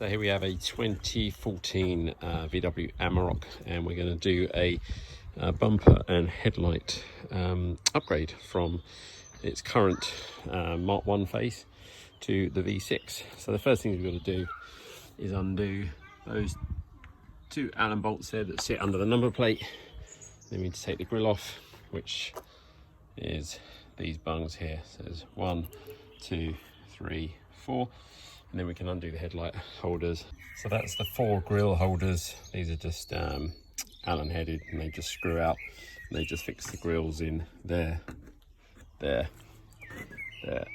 So here we have a 2014 VW Amarok, and we're going to do a bumper and headlight upgrade from its current Mark 1 face to the V6. So the first thing we've got to do is undo those two Allen bolts there that sit under the number plate. Then we need to take the grille off, which is these bungs here. So there's 1, 2, 3, 4. And then we can undo the headlight holders. So that's the 4 grille holders. These are just Allen headed, and they just screw out. And they just fix the grills in there, there, there,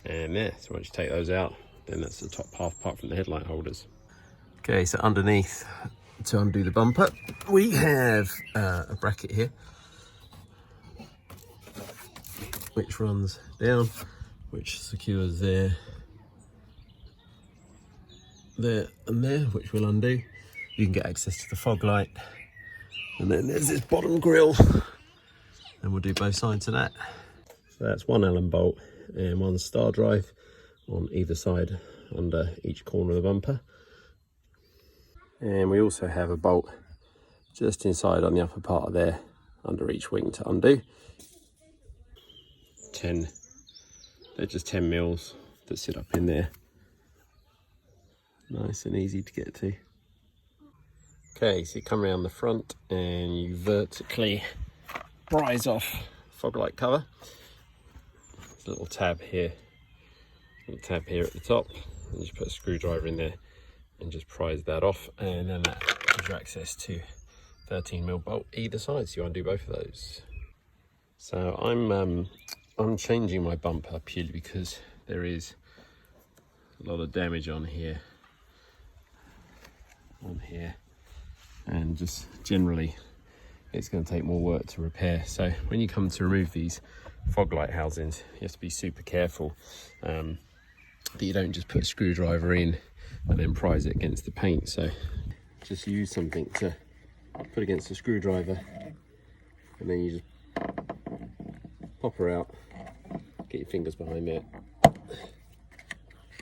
and there. So once you take those out, then that's the top half apart from the headlight holders. Okay, so underneath, to undo the bumper, we have a bracket here, which runs down, which secures there, and there, which we'll undo. You can get access to the fog light, and then there's this bottom grille, and we'll do both sides of that. So that's 1 Allen bolt and 1 star drive on either side under each corner of the bumper. And we also have a bolt just inside on the upper part of there under each wing to undo. They're just 10 mils that sit up in there. Nice and easy to get to. Okay, so you come around the front and you vertically prise off fog light cover. There's a little tab here at the top, and just put a screwdriver in there and just prise that off, and then that gives you access to 13mm bolt either side, so you undo both of those. So I'm changing my bumper purely because there is a lot of damage on here, and just generally it's going to take more work to repair. So when you come to remove these fog light housings, you have to be super careful that you don't just put a screwdriver in and then prise it against the paint. So just use something to put against the screwdriver, and then you just pop her out, get your fingers behind there, and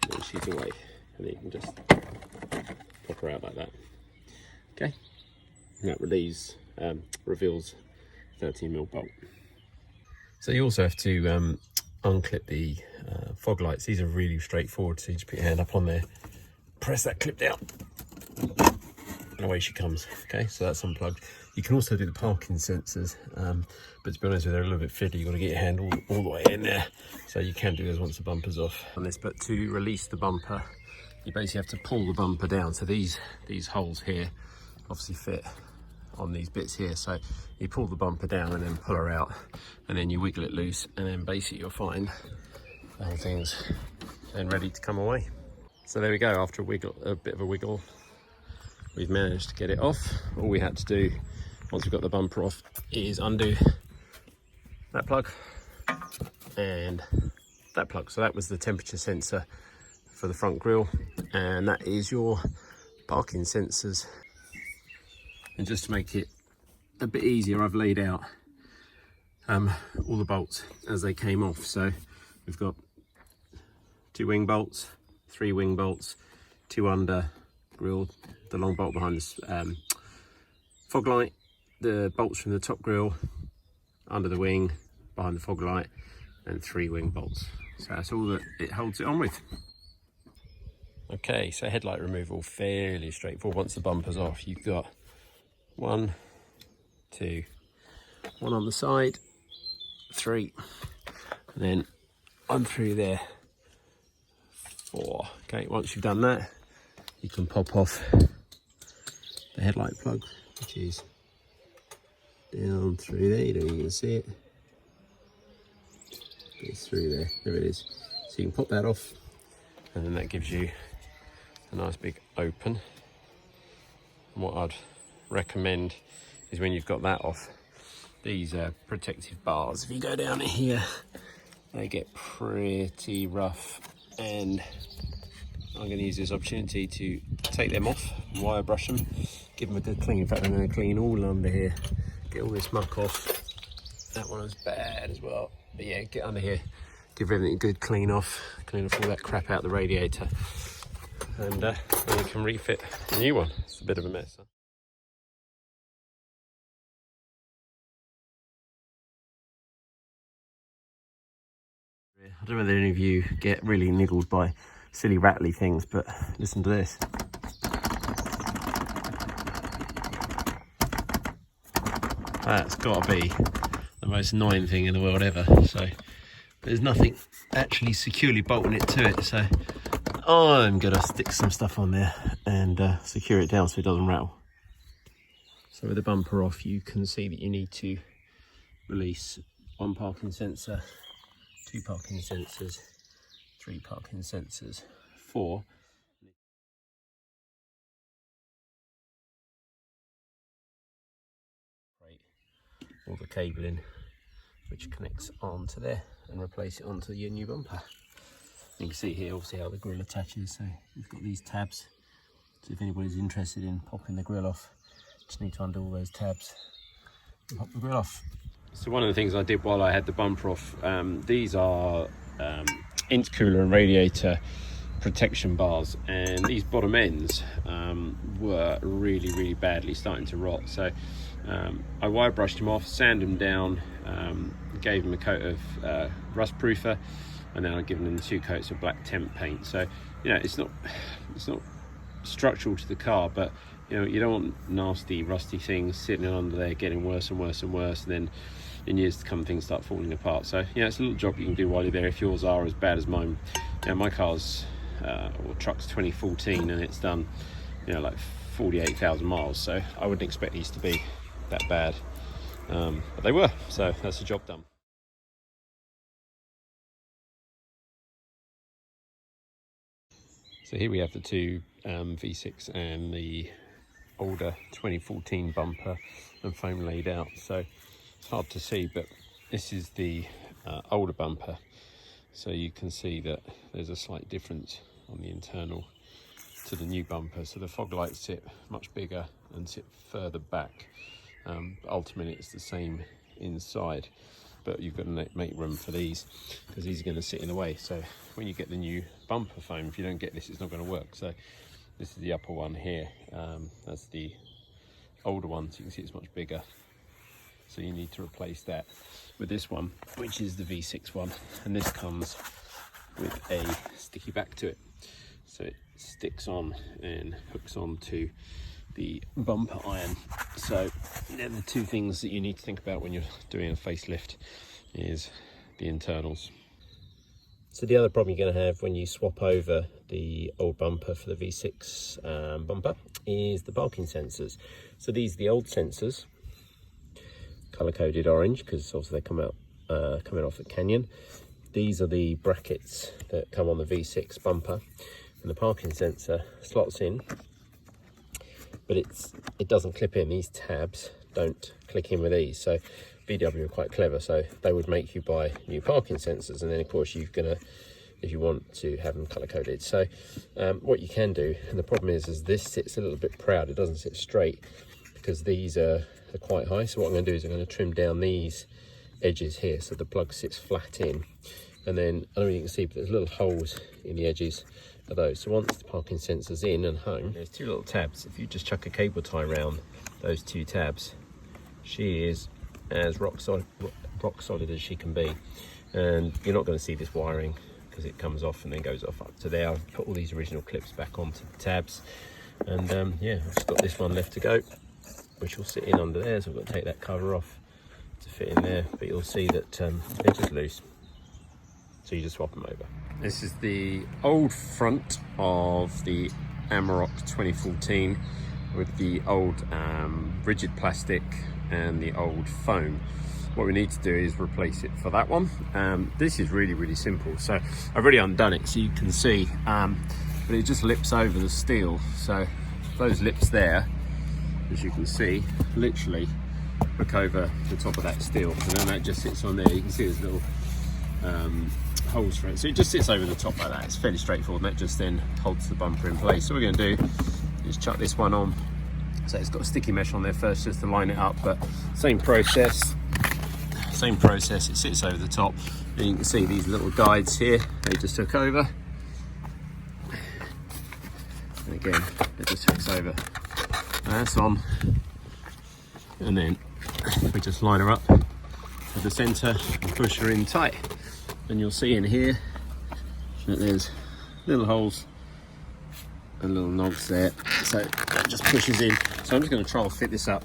then she's away, and then you can just pop her out like that. Okay, and that reveals 13mm bolt. So you also have to unclip the fog lights. These are really straightforward, so you just put your hand up on there, press that clip down, and away she comes. Okay, so that's unplugged. You can also do the parking sensors, but to be honest with you, they're a little bit fiddly. You've got to get your hand all the way in there, so you can do those once the bumper's off. On this, but to release the bumper, you basically have to pull the bumper down. So these holes here obviously fit on these bits here, so you pull the bumper down and then pull her out, and then you wiggle it loose, and then basically you'll find the whole thing's then ready to come away. So there we go. After a bit of a wiggle, we've managed to get it off. All we had to do once we've got the bumper off is undo that plug and that plug. So that was the temperature sensor for the front grille, and that is your parking sensors. And just to make it a bit easier, I've laid out all the bolts as they came off. So we've got 2 wing bolts, 3 wing bolts, 2 under grille, the long bolt behind this fog light, the bolts from the top grille, under the wing, behind the fog light, and 3 wing bolts. So that's all that it holds it on with. Okay, so headlight removal, fairly straightforward. Once the bumper's off, you've got 1, 2, 1 on the side, 3, and then 1 through there, 4. Okay, once you've done that, you can pop off the headlight plug, which is down through there. You don't even see it. It's through there. There it is. So you can pop that off, and then that gives you a nice big open. And what I'd recommend is when you've got that off, these protective bars, if you go down here, they get pretty rough, and I'm going to use this opportunity to take them off, wire brush them, give them a good clean. In fact, I'm going to clean all under here, get all this muck off. That one was bad as well, but yeah, get under here, give everything a good clean off all that crap out the radiator, and then you can refit a new one. It's a bit of a mess. I don't know whether any of you get really niggled by silly rattly things, but listen to this. That's got to be the most annoying thing in the world ever. So there's nothing actually securely bolting it to it, so I'm gonna stick some stuff on there and secure it down so it doesn't rattle. So with the bumper off, you can see that you need to release 1 parking sensor, 2 parking sensors, 3 parking sensors, 4. All the cabling which connects onto there and replace it onto your new bumper. You can see here obviously how the grille attaches, so you've got these tabs. So if anybody's interested in popping the grille off, just need to undo all those tabs and pop the grille off. So one of the things I did while I had the bumper off, these are intercooler and radiator protection bars, and these bottom ends were really badly starting to rot. So I wire brushed them off, sanded them down, gave them a coat of rust proofer, and then I've given them 2 coats of black temp paint. So you know, it's not structural to the car, but you know, you don't want nasty rusty things sitting under there getting worse and worse and worse, and then in years to come things start falling apart. So yeah, it's a little job you can do while you're there if yours are as bad as mine. You know, my car's or truck's 2014 and it's done, you know, like 48,000 miles, so I wouldn't expect these to be that bad, but they were, so that's the job done. So here we have the 2 V6 and the older 2014 bumper and foam laid out, so it's hard to see, but this is the older bumper, so you can see that there's a slight difference on the internal to the new bumper. So the fog lights sit much bigger and sit further back, but ultimately it's the same inside, but you've got to make room for these because these are going to sit in the way. So when you get the new bumper foam, if you don't get this, it's not going to work. So this is the upper one here, that's the older one, so you can see it's much bigger, so you need to replace that with this one, which is the V6 one, and this comes with a sticky back to it, so it sticks on and hooks onto the bumper iron. So they're the 2 things that you need to think about when you're doing a facelift, is the internals. So the other problem you're going to have when you swap over the old bumper for the V6 bumper is the parking sensors. So these are the old sensors, color coded orange because obviously they come out coming off the Canyon. These are the brackets that come on the V6 bumper, and the parking sensor slots in, but it doesn't clip in. These tabs don't click in with these. So VW are quite clever, so they would make you buy new parking sensors, and then of course you're gonna, if you want to have them color coded. So what you can do, and the problem is this sits a little bit proud, it doesn't sit straight because these are quite high. So what I'm going to do is I'm going to trim down these edges here so the plug sits flat in, and then I don't know if you can see, but there's little holes in the edges of those. So once the parking sensor's in and hung, there's 2 little tabs. If you just chuck a cable tie around those 2 tabs, she is as rock solid as she can be, and you're not going to see this wiring because it comes off and then goes off up to there. I've put all these original clips back onto the tabs, and yeah, I've just got this one left to go, which will sit in under there, so I've got to take that cover off to fit in there, but you'll see that they're just loose, so you just swap them over. This is the old front of the Amarok 2014 with the old rigid plastic and the old foam. What we need to do is replace it for that one. This is really simple, so I've already undone it so you can see, but it just lips over the steel. So those lips there, as you can see, literally look over the top of that steel, and then that just sits on there. You can see there's little holes for it, so it just sits over the top like that. It's fairly straightforward, and that just then holds the bumper in place. So what we're going to do is chuck this one on. So it's got a sticky mesh on there first just to line it up, but same process, it sits over the top, and you can see these little guides here, they just took over, again, it just hooks over. That's on. And then we just line her up to the center and push her in tight. And you'll see in here that there's little holes and little nogs there, so that just pushes in. So I'm just going to try and fit this up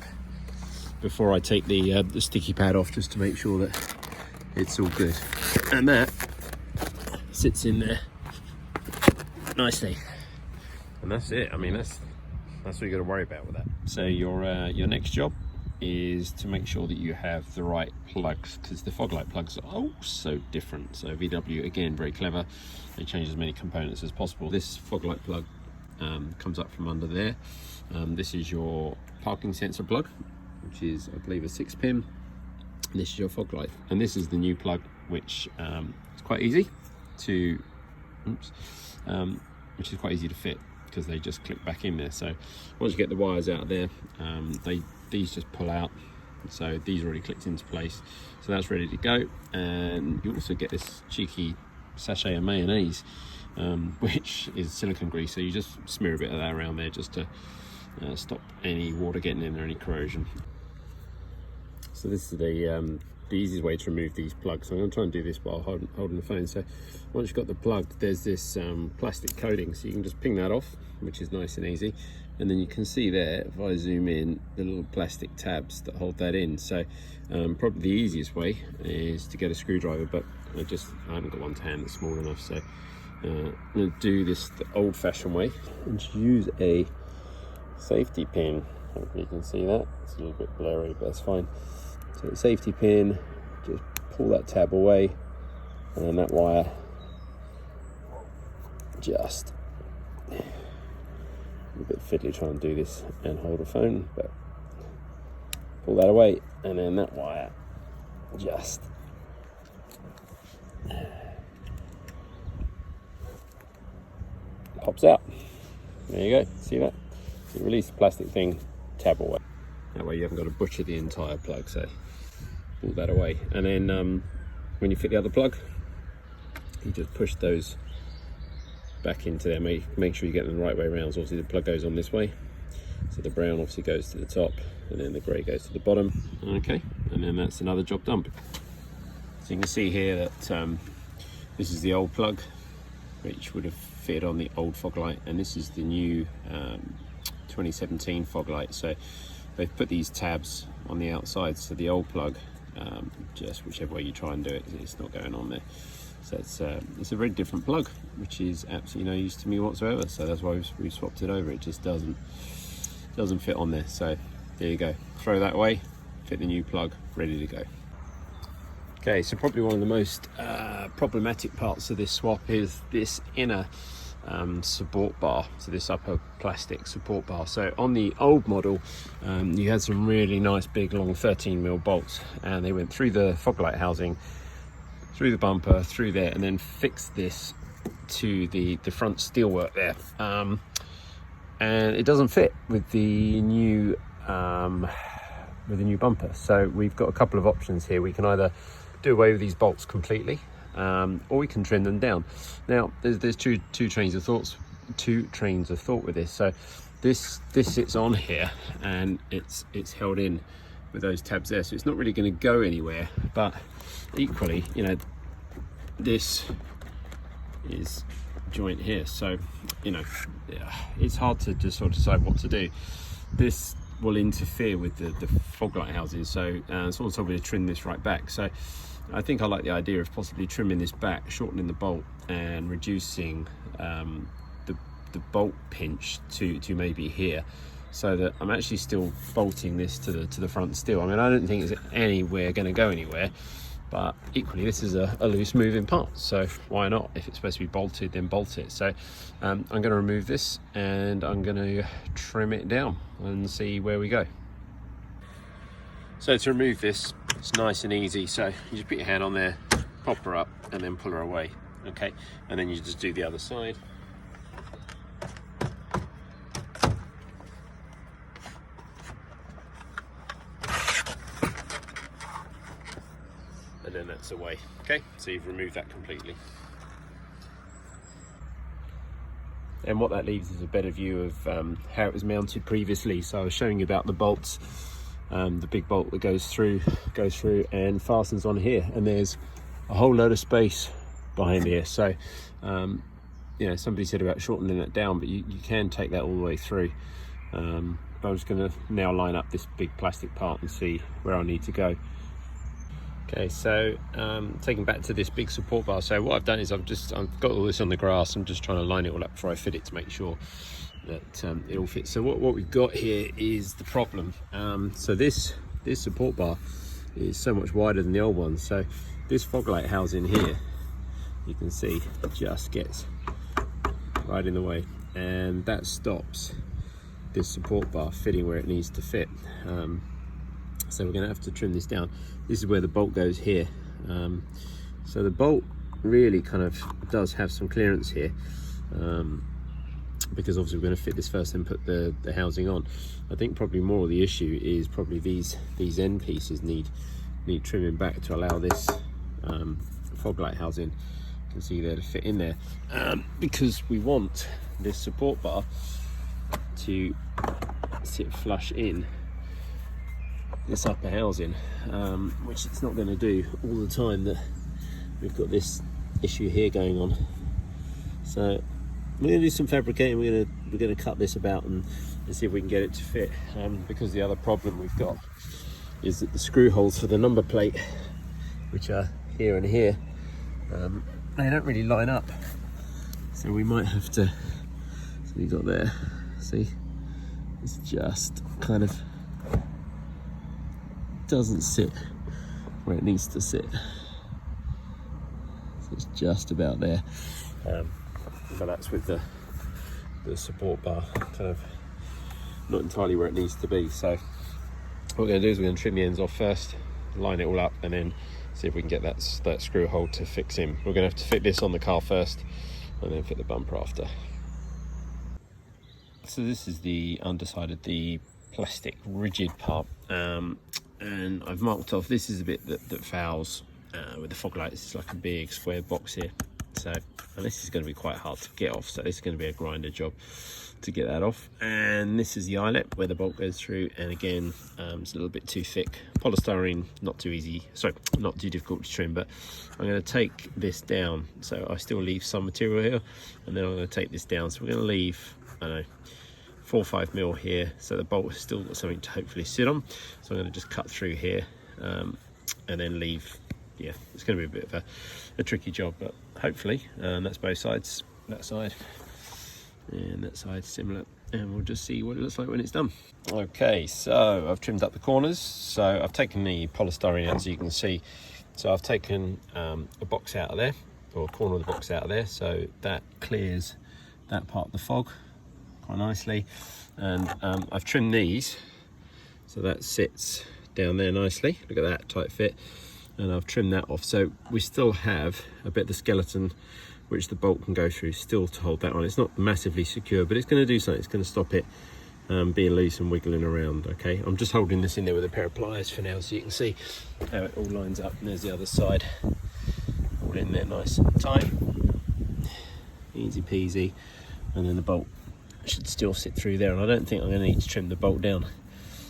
before I take the sticky pad off, just to make sure that it's all good. And that sits in there nicely, and that's it. I mean, that's what you got to worry about with that. So your next job is to make sure that you have the right plugs, because the fog light plugs are also different. So VW, again, very clever. They change as many components as possible. This fog light plug comes up from under there. This is your parking sensor plug, which is, I believe, a 6-pin. This is your fog light, and this is the new plug, which is quite easy to, which is quite easy to fit, because they just click back in there. So once you get the wires out of there, these just pull out. So these are already clicked into place, so that's ready to go. And you also get this cheeky sachet of mayonnaise, which is silicone grease. So you just smear a bit of that around there, just to stop any water getting in there, any corrosion. So this is the easiest way to remove these plugs. So I'm going to try and do this while holding the phone. So once you've got the plug, there's this plastic coating, so you can just ping that off, which is nice and easy. And then you can see there, if I zoom in, the little plastic tabs that hold that in. So probably the easiest way is to get a screwdriver, but I haven't got one to hand that's small enough. So I'm going to do this the old-fashioned way and just use a safety pin. Hopefully you can see that. It's a little bit blurry, but that's fine. So the safety pin, just pull that tab away, and then that wire just, a bit fiddly trying to do this and hold a phone, but pull that away, and then that wire just pops out. There you go, see that? So you release the plastic thing, tab away. That way you haven't got to butcher the entire plug, so pull that away. And then when you fit the other plug, you just push those back into there. Make sure you get them the right way around. So obviously the plug goes on this way, so the brown obviously goes to the top, and then the grey goes to the bottom. Okay, and then that's another job done. So you can see here that this is the old plug, which would have fitted on the old fog light, and this is the new 2017 fog light. So they've put these tabs on the outside, so the old plug, just whichever way you try and do it, it's not going on there. So it's a very different plug, which is absolutely no use to me whatsoever. So that's why we've swapped it over. It just doesn't fit on there. So there you go. Throw that away, fit the new plug, ready to go. Okay, so probably one of the most problematic parts of this swap is this inner support bar, so this upper plastic support bar. So on the old model, you had some really nice big long 13mm bolts, and they went through the fog light housing, through the bumper, through there, and then fixed this to the front steelwork there. And it doesn't fit with the new bumper. So we've got a couple of options here. We can either do away with these bolts completely, or we can trim them down. Now there's two trains of thought with this. So this sits on here, and it's held in with those tabs there, so it's not really going to go anywhere. But equally, you know, this is joint here, so you know, it's hard to just sort of decide what to do. This will interfere with the fog light housing, so sort of we trim this right back. So I think I like the idea of possibly trimming this back, shortening the bolt, and reducing the bolt pinch to maybe here, so that I'm actually still bolting this to the front steel. I mean, I don't think it's anywhere going to go anywhere, but equally this is a loose moving part, so why not? If it's supposed to be bolted, then bolt it. So I'm going to remove this, and I'm going to trim it down and see where we go. So to remove this, it's nice and easy. So you just put your hand on there, pop her up, and then pull her away. Okay, and then you just do the other side. And then that's away. Okay, so you've removed that completely. and what that leaves is a better view of how it was mounted previously. So I was showing you about the bolts, the big bolt that goes through and fastens on here, and there's a whole load of space behind here. So you know, somebody said about shortening it down, but you can take that all the way through. But I'm just going to now line up this big plastic part and see where I need to go. Okay, so taking back to this big support bar. So what I've done is I've got all this on the grass. I'm just trying to line it all up before I fit it to make sure that it all fits. So what we've got here is the problem. So this support bar is so much wider than the old one. So this fog light housing here, you can see, just gets right in the way, and that stops this support bar fitting where it needs to fit. So we're going to have to trim this down. This is where the bolt goes here. So the bolt really kind of does have some clearance here, because obviously we're going to fit this first and put the housing on. I think probably more of the issue is probably these end pieces need trimming back to allow this fog light housing, you can see there, to fit in there, because we want this support bar to sit flush in this upper housing, which it's not going to do all the time that we've got this issue here going on. So we're going to do some fabricating. We're going to cut this about and see if we can get it to fit, because the other problem we've got is that the screw holes for the number plate, which are here and here, they don't really line up, so we might have to, so you got there, see, it's just kind of doesn't sit where it needs to sit, so it's just about there, but that's with the support bar kind of not entirely where it needs to be. So what we're going to do is we're going to trim the ends off first, line it all up, and then see if we can get that screw hole to fix in. We're going to have to fit this on the car first and then fit the bumper after. So this is the underside, the plastic rigid part, and I've marked off, this is a bit that fouls with the fog lights. It's like a big square box here, so, and this is going to be quite hard to get off, so this is going to be a grinder job to get that off. And this is the eyelet where the bolt goes through, and again, it's a little bit too thick polystyrene, not too easy, sorry, not too difficult to trim. But I'm going to take this down, so I still leave some material here, and then I'm going to take this down, so we're going to leave, I don't know, 4 or 5 mil here, so the bolt has still got something to hopefully sit on. So I'm going to just cut through here, and then leave. Yeah, it's going to be a bit of a tricky job, but hopefully, that's both sides, that side and that side similar, and we'll just see what it looks like when it's done. Okay, so I've trimmed up the corners, so I've taken the polystyrene out, so you can see. So I've taken a box out of there, or a corner of the box out of there, so that clears that part of the fog quite nicely. And I've trimmed these so that sits down there nicely. Look at that, tight fit. And I've trimmed that off, so we still have a bit of the skeleton which the bolt can go through still to hold that on. It's not massively secure, but it's going to do something. It's going to stop it being loose and wiggling around. Okay, I'm just holding this in there with a pair of pliers for now, so you can see how it all lines up. And there's the other side, all in there nice and tight, easy peasy. And then the bolt should still sit through there, and I don't think I'm going to need to trim the bolt down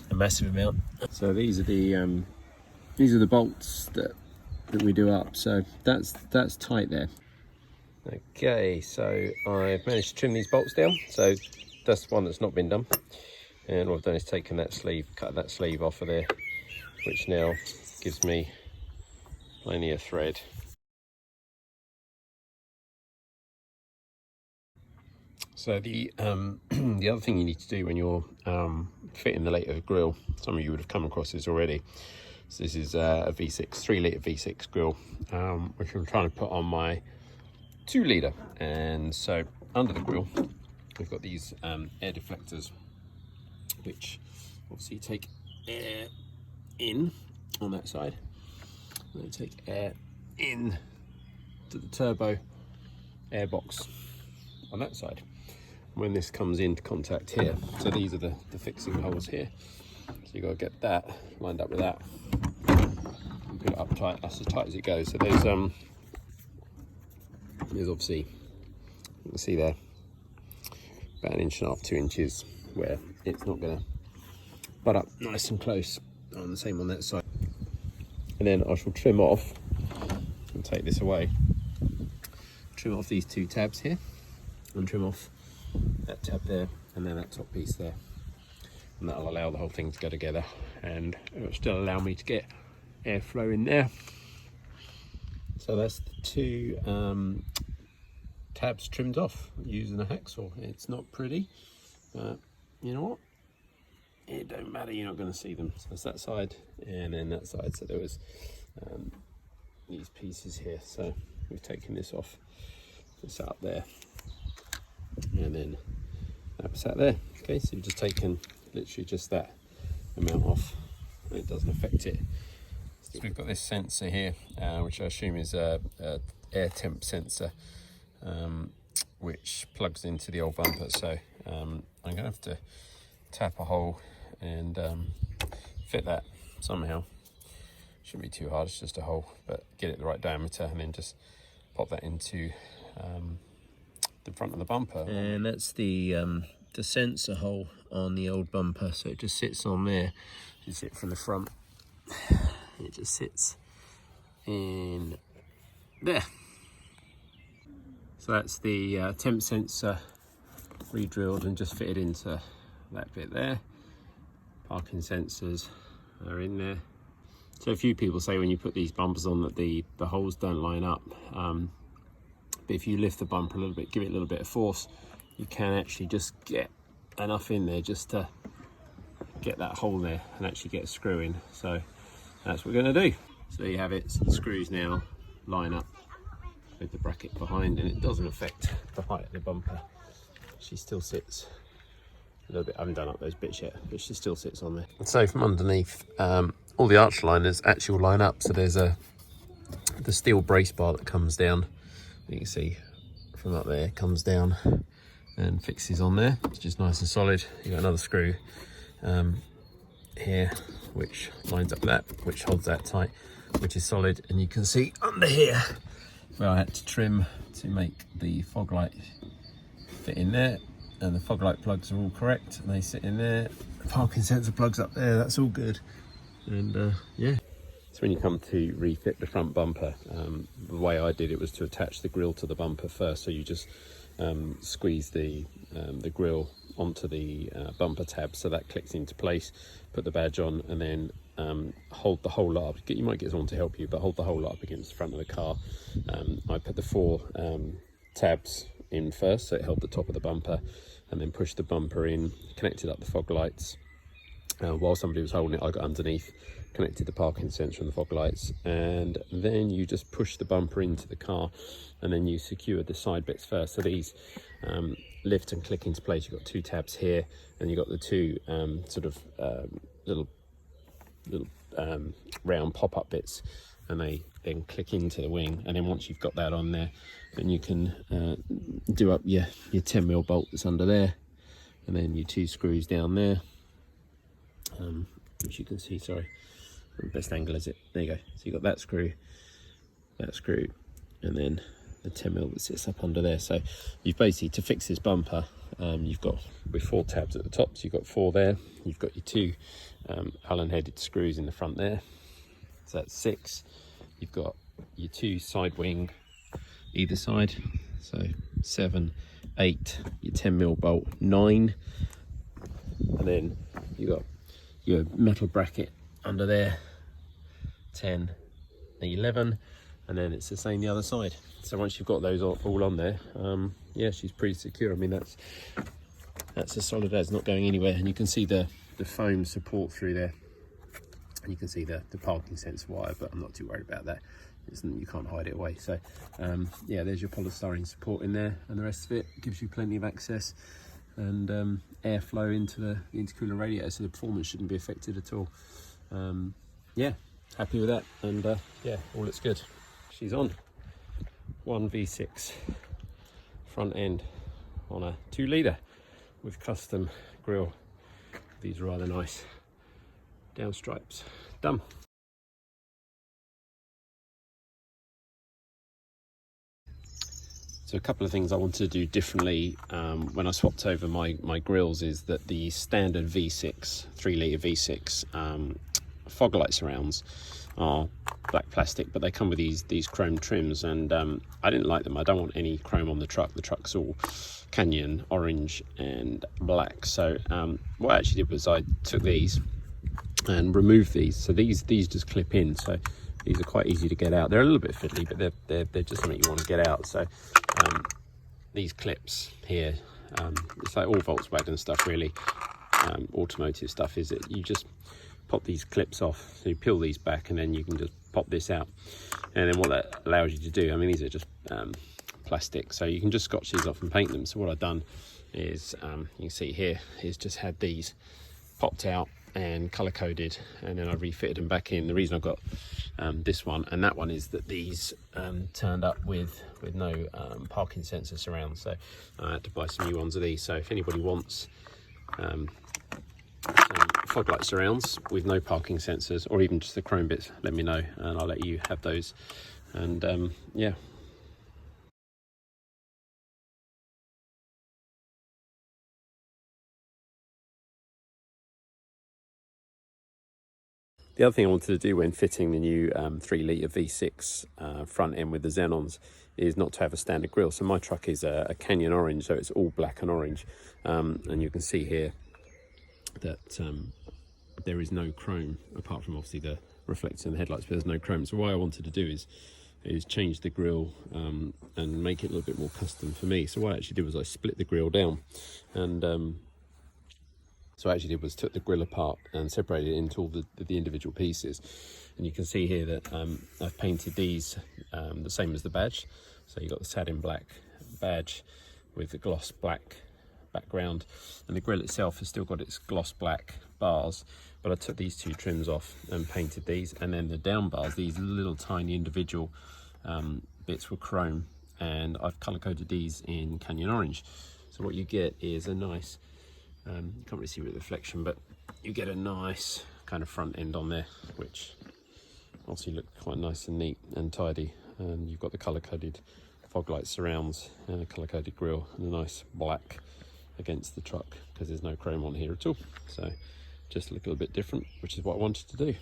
a massive amount. So these are the bolts that we do up, so that's tight there. Okay, so I've managed to trim these bolts down, so that's one that's not been done, and all I've done is taken that sleeve, cut that sleeve off of there, which now gives me plenty of thread. So the other thing you need to do when you're fitting the later grille, some of you would have come across this already. So this is a V6, 3-litre V6 grille, which I'm trying to put on my 2-litre. And so under the grille, we've got these air deflectors, which obviously take air in on that side. They take air in to the turbo air box on that side. When this comes into contact here, so these are the fixing holes here, so you've got to get that lined up with that and put it up tight. That's as tight as it goes. So there's obviously, you can see there, about 1.5 to 2 inches where it's not going to butt up nice and close. On the same on that side. And then I shall trim off and take this away. Trim off these 2 tabs here and trim off that tab there and then that top piece there, and that'll allow the whole thing to go together, and it'll still allow me to get airflow in there. So that's the 2 tabs trimmed off using a hacksaw. It's not pretty, but you know what, it don't matter, you're not going to see them. So it's that side and then that side. So there was these pieces here, so we've taken this off, it's up there, and then that was sat there. Okay, so you've just taken literally just that amount off, and it doesn't affect it. So we've got this sensor here, which I assume is a air temp sensor, which plugs into the old bumper. So I'm going to have to tap a hole and fit that somehow. Shouldn't be too hard, it's just a hole, but get it the right diameter and then just pop that into the front of the bumper. And that's the sensor hole on the old bumper, so it just sits on there. You see it from the front, it just sits in there. So that's the temp sensor re-drilled and just fitted into that bit there. Parking sensors are in there. So a few people say when you put these bumpers on that the holes don't line up, but if you lift the bumper a little bit, give it a little bit of force, you can actually just get enough in there just to get that hole there and actually get a screw in. So that's what we're going to do. So there you have it. So the screws now line up with the bracket behind, and it doesn't affect the height of the bumper. She still sits a little bit, I haven't done up those bits yet, but she still sits on there. So from underneath, all the arch liners actually will line up. So there's the steel brace bar that comes down, you can see from up there, comes down and fixes on there. It's just nice and solid. You've got another screw here which lines up with that, which holds that tight, which is solid. And you can see under here where I had to trim to make the fog light fit in there, and the fog light plugs are all correct and they sit in there. The parking sensor plugs up there, that's all good. And yeah, so when you come to refit the front bumper, the way I did it was to attach the grille to the bumper first. So you just squeeze the grille onto the bumper tab, so that clicks into place, put the badge on, and then hold the whole lot up. You might get someone to help you, but hold the whole lot up against the front of the car. I put the 4 tabs in first, so it held the top of the bumper, and then pushed the bumper in, connected up the fog lights. While somebody was holding it, I got underneath, connected the parking sensor and the fog lights, and then you just push the bumper into the car, and then you secure the side bits first. So these lift and click into place. You've got 2 tabs here, and you've got the 2 sort of little round pop-up bits, and they then click into the wing. And then once you've got that on there, then you can do up your 10mm bolt that's under there, and then your 2 screws down there, which you can see, sorry, the best angle is it, there you go. So you've got that screw, and then the 10mm that sits up under there. So you've basically, to fix this bumper, you've got with 4 tabs at the top, so you've got 4 there. You've got your 2 Allen headed screws in the front there, so that's 6. You've got your 2 side wing either side, so 7, 8, your 10mm bolt, 9, and then you've got your metal bracket under there, 10, 11, and then it's the same the other side. So once you've got those all on there, yeah, she's pretty secure. I mean, that's as solid as, not going anywhere. And you can see the foam support through there, and you can see the parking sensor wire, but I'm not too worried about that. You can't hide it away. So yeah, there's your polystyrene support in there, and the rest of it gives you plenty of access and airflow into the intercooler radiator, so the performance shouldn't be affected at all. Yeah, happy with that, and yeah, all looks good. She's on 1 V6 front end on a 2 litre with custom grille. These are rather nice down stripes. Done. So a couple of things I wanted to do differently when I swapped over my grills is that the standard V6, 3 litre V6 fog light surrounds are black plastic, but they come with these chrome trims, and I didn't like them. I don't want any chrome on the truck. The truck's all Canyon, orange and black. So what I actually did was I took these and removed these. So these just clip in, so these are quite easy to get out. They're a little bit fiddly, but they're just something you want to get out. So these clips here, it's like all Volkswagen stuff really, automotive stuff, is that you just pop these clips off. So you peel these back and then you can just pop this out, and then what that allows you to do, I mean, these are just plastic, so you can just scotch these off and paint them. So what I've done is, you can see here, is just had these popped out and color coded, and then I refitted them back in. The reason I've got this one and that one is that these turned up with no parking sensor surround, so I had to buy some new ones of these. So if anybody wants some fog light surrounds with no parking sensors, or even just the chrome bits, let me know and I'll let you have those. And yeah. The other thing I wanted to do when fitting the new 3 litre V6 front end with the Xenons is not to have a standard grille. So my truck is a Canyon orange, so it's all black and orange, and you can see here that there is no chrome, apart from obviously the reflectors in the headlights, but there's no chrome. So what I wanted to do is change the grille and make it a little bit more custom for me. So what I actually did was I split the grille down, and so what I actually did was took the grille apart and separated it into all the individual pieces. And you can see here that I've painted these the same as the badge. So you've got the satin black badge with the gloss black background, and the grille itself has still got its gloss black bars, but I took these two trims off and painted these, and then the down bars, these little tiny individual bits were chrome, and I've color coded these in Canyon orange. So what you get is a nice, you can't really see with the reflection, but you get a nice kind of front end on there, which obviously looks quite nice and neat and tidy. And you've got the color coded fog light surrounds and a color coded grille and a nice black against the truck, because there's no chrome on here at all. So just look a little bit different, which is what I wanted to do.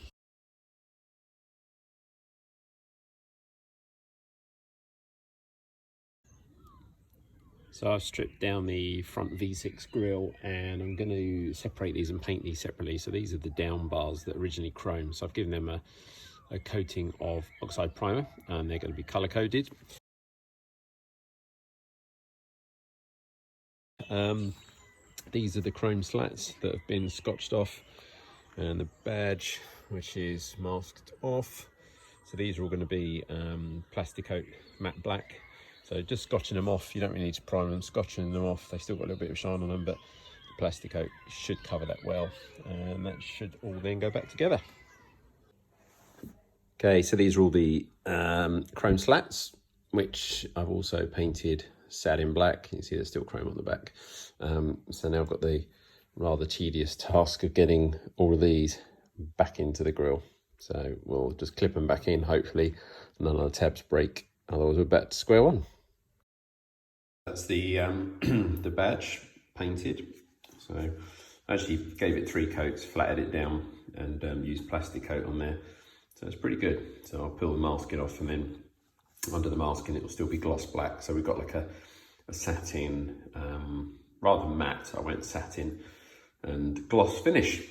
So I've stripped down the front V6 grille, and I'm going to separate these and paint these separately. So these are the down bars that originally chrome. So I've given them a coating of oxide primer, and they're going to be color coded. These are the chrome slats that have been scotched off, and the badge, which is masked off. So these are all going to be Plasticoat matte black. So just scotching them off, you don't really need to prime them. Scotching them off, they still got a little bit of shine on them, but the Plasticoat should cover that well, and that should all then go back together. Okay, so these are all the chrome slats, which I've also painted satin black. You can see there's still chrome on the back. So now I've got the rather tedious task of getting all of these back into the grille. So we'll just clip them back in, hopefully none of the tabs break, otherwise we're back to square one. That's the the badge painted. So I actually gave it 3 coats, flatted it down, and used Plasticoat on there. So it's pretty good. So I'll peel the masking off, and then under the masking it will still be gloss black. So we've got like a satin, rather than matte, I went satin and gloss finish.